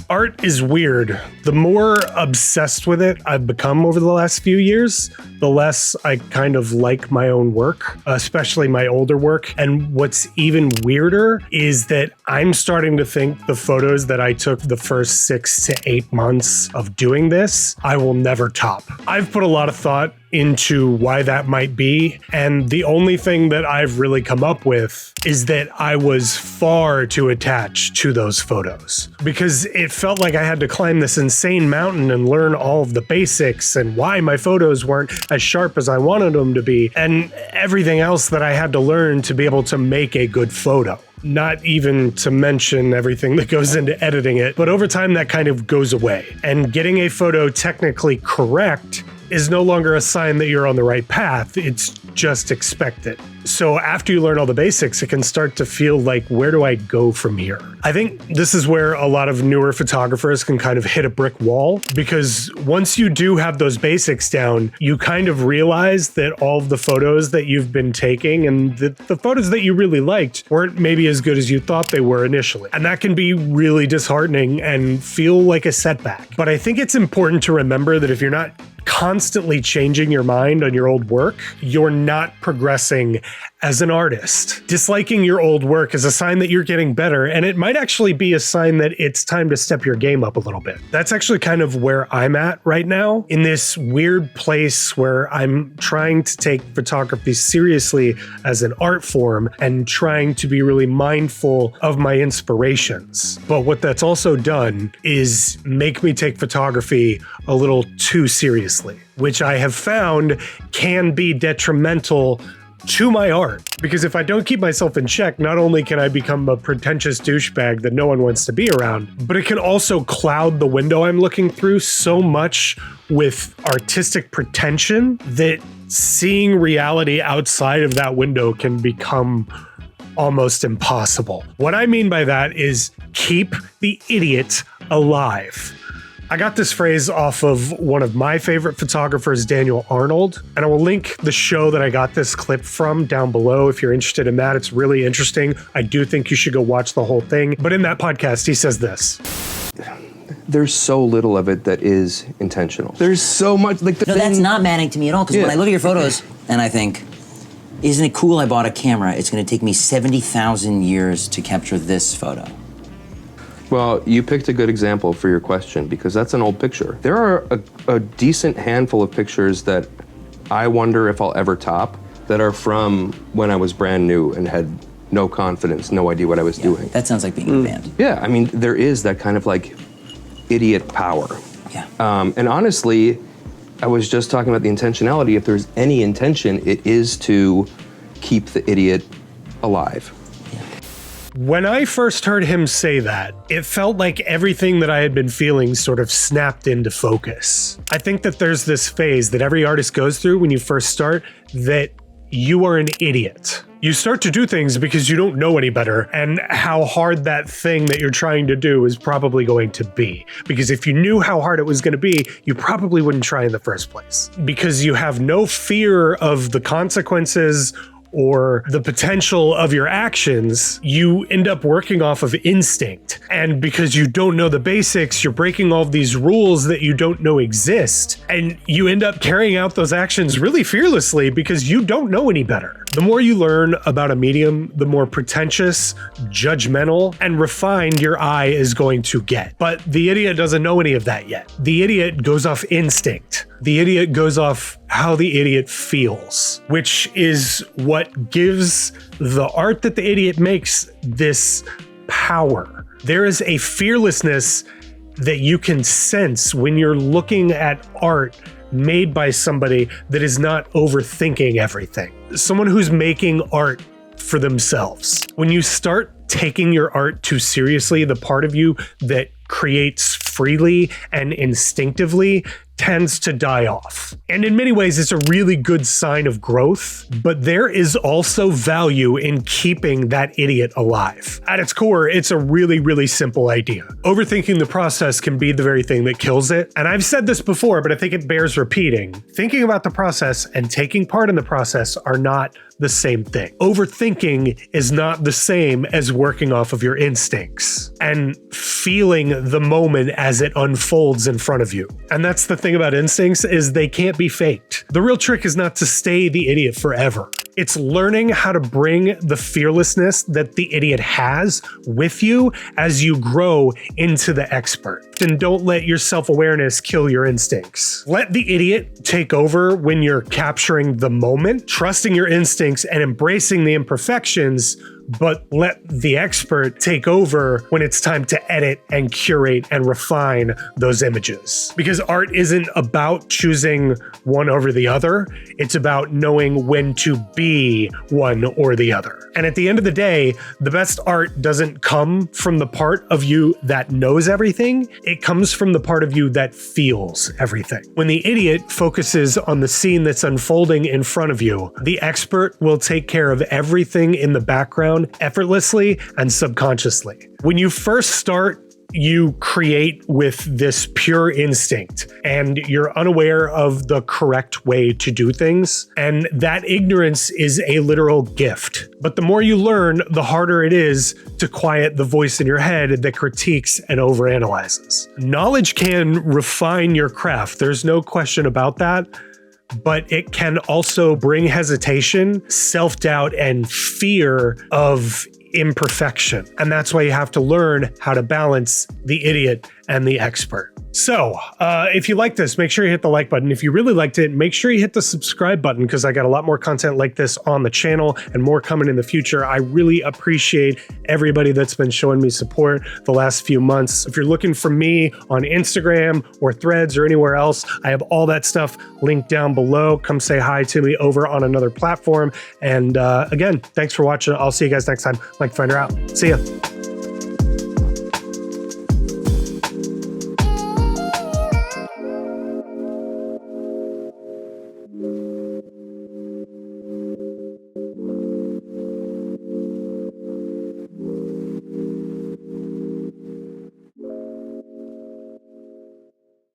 Art is weird. The more obsessed with it I've become over the last few years, the less I kind of like my own work, especially my older work. And what's even weirder is that I'm starting to think the photos that I took the first 6 to 8 months of doing this, I will never top. I've put a lot of thought into why that might be. And the only thing that I've really come up with is that I was far too attached to those photos because it felt like I had to climb this insane mountain and learn all of the basics and why my photos weren't as sharp as I wanted them to be and everything else that I had to learn to be able to make a good photo. Not even to mention everything that goes into editing it, but over time that kind of goes away. And getting a photo technically correct is no longer a sign that you're on the right path. It's just expected. So after you learn all the basics, it can start to feel like, where do I go from here? I think this is where a lot of newer photographers can kind of hit a brick wall, because once you do have those basics down, you kind of realize that all of the photos that you've been taking and the photos that you really liked weren't maybe as good as you thought they were initially. And that can be really disheartening and feel like a setback. But I think it's important to remember that if you're not constantly changing your mind on your old work, you're not progressing as an artist. Disliking your old work is a sign that you're getting better, and it might actually be a sign that it's time to step your game up a little bit. That's actually kind of where I'm at right now, in this weird place where I'm trying to take photography seriously as an art form and trying to be really mindful of my inspirations. But what that's also done is make me take photography a little too seriously, which I have found can be detrimental to my art. Because if I don't keep myself in check, not only can I become a pretentious douchebag that no one wants to be around, but it can also cloud the window I'm looking through so much with artistic pretension that seeing reality outside of that window can become almost impossible. What I mean by that is keep the idiot alive. I got this phrase off of one of my favorite photographers, Daniel Arnold, and I will link the show that I got this clip from down below if you're interested in that. It's really interesting. I do think you should go watch the whole thing. But in that podcast, he says this. There's so little of it that is intentional. There's so much, like the No, that's not maddening to me at all, because when I look at your photos and I think, isn't it cool I bought a camera? It's gonna take me 70,000 years to capture this photo. Well, you picked a good example for your question, because that's an old picture. There are a decent handful of pictures that I wonder if I'll ever top that are from when I was brand new and had no confidence, no idea what I was doing. That sounds like being in a band. Yeah, I mean, there is that kind of like idiot power. Yeah. And honestly, I was just talking about the intentionality. If there's any intention, it is to keep the idiot alive. When I first heard him say that, it felt like everything that I had been feeling sort of snapped into focus. I think that there's this phase that every artist goes through when you first start that you are an idiot. You start to do things because you don't know any better, and how hard that thing that you're trying to do is probably going to be. Because if you knew how hard it was going to be, you probably wouldn't try in the first place. Because you have no fear of the consequences or the potential of your actions, you end up working off of instinct. And because you don't know the basics, you're breaking all of these rules that you don't know exist. And you end up carrying out those actions really fearlessly because you don't know any better. The more you learn about a medium, the more pretentious, judgmental, and refined your eye is going to get. But the idiot doesn't know any of that yet. The idiot goes off instinct. The idiot goes off how the idiot feels, which is what gives the art that the idiot makes this power. There is a fearlessness that you can sense when you're looking at art made by somebody that is not overthinking everything. Someone who's making art for themselves. When you start taking your art too seriously, the part of you that creates freely and instinctively tends to die off. And in many ways, it's a really good sign of growth, but there is also value in keeping that idiot alive. At its core, it's a really, really simple idea. Overthinking the process can be the very thing that kills it. And I've said this before, but I think it bears repeating. Thinking about the process and taking part in the process are not the same thing. Overthinking is not the same as working off of your instincts and feeling the moment as it unfolds in front of you. And that's the thing about instincts, is they can't be faked. The real trick is not to stay the idiot forever. It's learning how to bring the fearlessness that the idiot has with you as you grow into the expert. And don't let your self-awareness kill your instincts. Let the idiot take over when you're capturing the moment, trusting your instincts and embracing the imperfections, but let the expert take over when it's time to edit and curate and refine those images. Because art isn't about choosing one over the other. It's about knowing when to be one or the other. And at the end of the day, the best art doesn't come from the part of you that knows everything. It comes from the part of you that feels everything. When the idiot focuses on the scene that's unfolding in front of you, the expert will take care of everything in the background effortlessly and subconsciously. When you first start, you create with this pure instinct and you're unaware of the correct way to do things. And that ignorance is a literal gift. But the more you learn, the harder it is to quiet the voice in your head that critiques and overanalyzes. Knowledge can refine your craft. There's no question about that. But it can also bring hesitation, self-doubt, and fear of imperfection. And that's why you have to learn how to balance the idiot and the expert. So if you like this, make sure you hit the like button. If you really liked it, make sure you hit the subscribe button, because I got a lot more content like this on the channel and more coming in the future. I really appreciate everybody that's been showing me support the last few months. If you're looking for me on Instagram or Threads or anywhere else, I have all that stuff linked down below. Come say hi to me over on another platform. And again, thanks for watching. I'll see you guys next time. Mike Finder out. See ya.